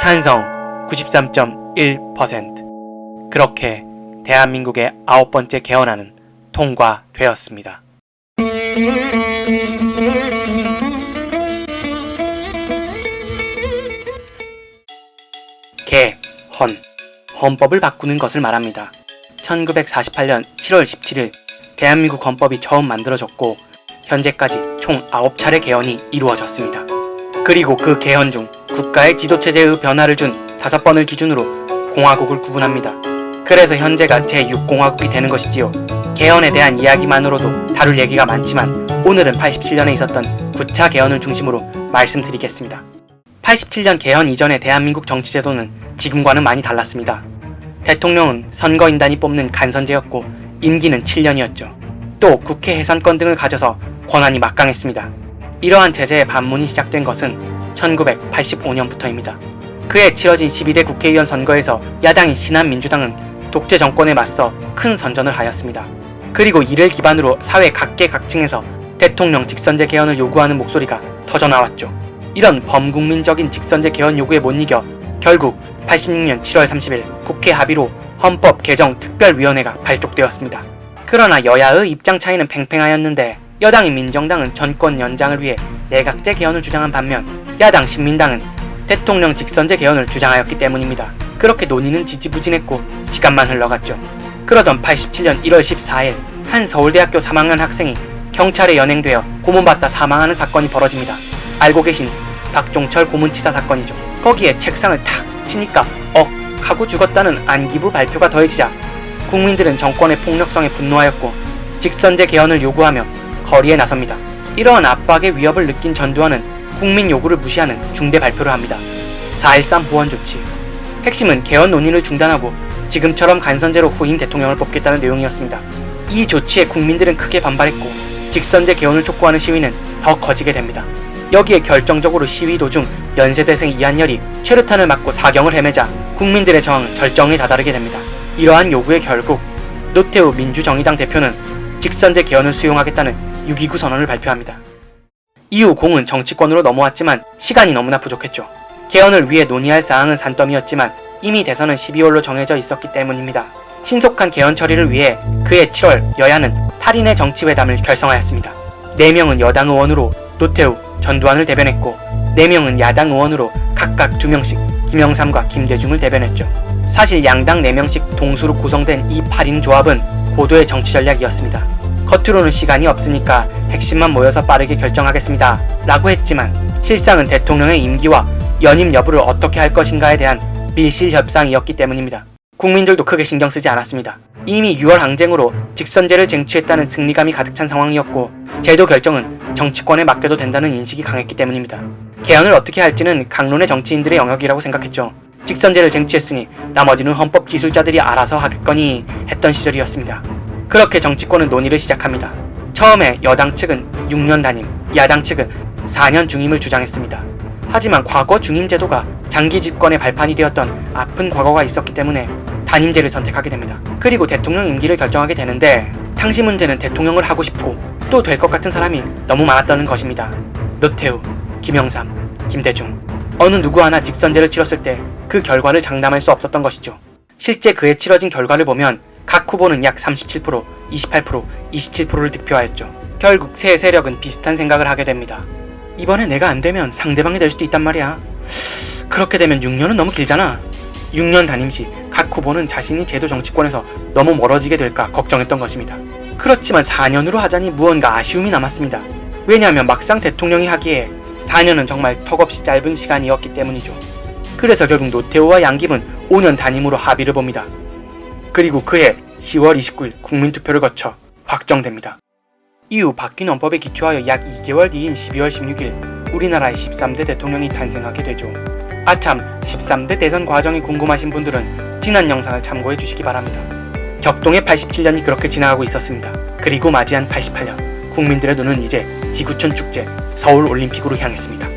찬성 93.1%. 그렇게 대한민국의 9번째 개헌안은 통과되었습니다. 개헌, 헌법을 바꾸는 것을 말합니다. 1948년 7월 17일 대한민국 헌법이 처음 만들어졌고 현재까지 총 9차례 개헌이 이루어졌습니다. 그리고 그 개헌 중 국가의 지도체제의 변화를 준 5번을 기준으로 공화국을 구분합니다. 그래서 현재가 제6공화국이 되는 것이지요. 개헌에 대한 이야기만으로도 다룰 얘기가 많지만 오늘은 87년에 있었던 9차 개헌을 중심으로 말씀드리겠습니다. 87년 개헌 이전의 대한민국 정치제도는 지금과는 많이 달랐습니다. 대통령은 선거인단이 뽑는 간선제였고 임기는 7년이었죠. 또 국회 해산권 등을 가져서 권한이 막강했습니다. 이러한 제재의 반문이 시작된 것은 1985년부터입니다. 그해 치러진 12대 국회의원 선거에서 야당인 신한민주당은 독재 정권에 맞서 큰 선전을 하였습니다. 그리고 이를 기반으로 사회 각계각층에서 대통령 직선제 개헌을 요구하는 목소리가 터져나왔죠. 이런 범국민적인 직선제 개헌 요구에 못 이겨 결국 86년 7월 30일 국회 합의로 헌법 개정 특별위원회가 발족되었습니다. 그러나 여야의 입장 차이는 팽팽하였는데 여당인 민정당은 정권 연장을 위해 내각제 개헌을 주장한 반면 야당 신민당은 대통령 직선제 개헌을 주장하였기 때문입니다. 그렇게 논의는 지지부진했고 시간만 흘러갔죠. 그러던 87년 1월 14일 한 서울대학교 3학년 학생이 경찰에 연행되어 고문받다 사망하는 사건이 벌어집니다. 알고 계신 박종철 고문치사 사건이죠. 거기에 책상을 탁 치니까 억 하고 죽었다는 안기부 발표가 더해지자 국민들은 정권의 폭력성에 분노하였고 직선제 개헌을 요구하며 거리에 나섭니다. 이러한 압박의 위협을 느낀 전두환은 국민 요구를 무시하는 중대 발표를 합니다. 4.13 보완조치. 핵심은 개헌 논의를 중단하고 지금처럼 간선제로 후임 대통령을 뽑겠다는 내용이었습니다. 이 조치에 국민들은 크게 반발했고 직선제 개헌을 촉구하는 시위는 더 커지게 됩니다. 여기에 결정적으로 시위 도중 연세대생 이한열이 최루탄을 맞고 사경을 헤매자 국민들의 저항은 절정에 다다르게 됩니다. 이러한 요구에 결국 노태우 민주정의당 대표는 직선제 개헌을 수용하겠다는 6.29 선언을 발표합니다. 이후 공은 정치권으로 넘어왔지만 시간이 너무나 부족했죠. 개헌을 위해 논의할 사항은 산더미였지만 이미 대선은 12월로 정해져 있었기 때문입니다. 신속한 개헌 처리를 위해 그해 7월 여야는 8인의 정치회담을 결성하였습니다. 4명은 여당 의원으로 노태우, 전두환을 대변했고 4명은 야당 의원으로 각각 2명씩 김영삼과 김대중을 대변했죠. 사실 양당 4명씩 동수로 구성된 이 8인 조합은 고도의 정치 전략이었습니다. 겉으로는 시간이 없으니까 핵심만 모여서 빠르게 결정하겠습니다 라고 했지만 실상은 대통령의 임기와 연임 여부를 어떻게 할 것인가에 대한 밀실 협상이었기 때문입니다. 국민들도 크게 신경 쓰지 않았습니다. 이미 6월 항쟁으로 직선제를 쟁취했다는 승리감이 가득 찬 상황이었고 제도 결정은 정치권에 맡겨도 된다는 인식이 강했기 때문입니다. 개헌을 어떻게 할지는 강론의 정치인들의 영역이라고 생각했죠. 직선제를 쟁취했으니 나머지는 헌법 기술자들이 알아서 하겠거니 했던 시절이었습니다. 그렇게 정치권은 논의를 시작합니다. 처음에 여당 측은 6년 단임, 야당 측은 4년 중임을 주장했습니다. 하지만 과거 중임 제도가 장기 집권의 발판이 되었던 아픈 과거가 있었기 때문에 단임제를 선택하게 됩니다. 그리고 대통령 임기를 결정하게 되는데 당시 문제는 대통령을 하고 싶고 또 될 것 같은 사람이 너무 많았다는 것입니다. 노태우, 김영삼, 김대중 어느 누구 하나 직선제를 치렀을 때 그 결과를 장담할 수 없었던 것이죠. 실제 그해 치러진 결과를 보면 각 후보는 약 37%, 28%, 27%를 득표하였죠. 결국 세 세력은 비슷한 생각을 하게 됩니다. 이번에 내가 안 되면 상대방이 될 수도 있단 말이야. 그렇게 되면 6년은 너무 길잖아. 6년 단임 시 각 후보는 자신이 제도 정치권에서 너무 멀어지게 될까 걱정했던 것입니다. 그렇지만 4년으로 하자니 무언가 아쉬움이 남았습니다. 왜냐하면 막상 대통령이 하기에 4년은 정말 턱없이 짧은 시간이었기 때문이죠. 그래서 결국 노태우와 양김은 5년 단임으로 합의를 봅니다. 그리고 그해 10월 29일 국민투표를 거쳐 확정됩니다. 이후 바뀐 헌법에 기초하여 약 2개월 뒤인 12월 16일 우리나라의 13대 대통령이 탄생하게 되죠. 아참 13대 대선 과정이 궁금하신 분들은 지난 영상을 참고해 주시기 바랍니다. 격동의 87년이 그렇게 지나가고 있었습니다. 그리고 맞이한 88년 국민들의 눈은 이제 지구촌 축제 서울올림픽으로 향했습니다.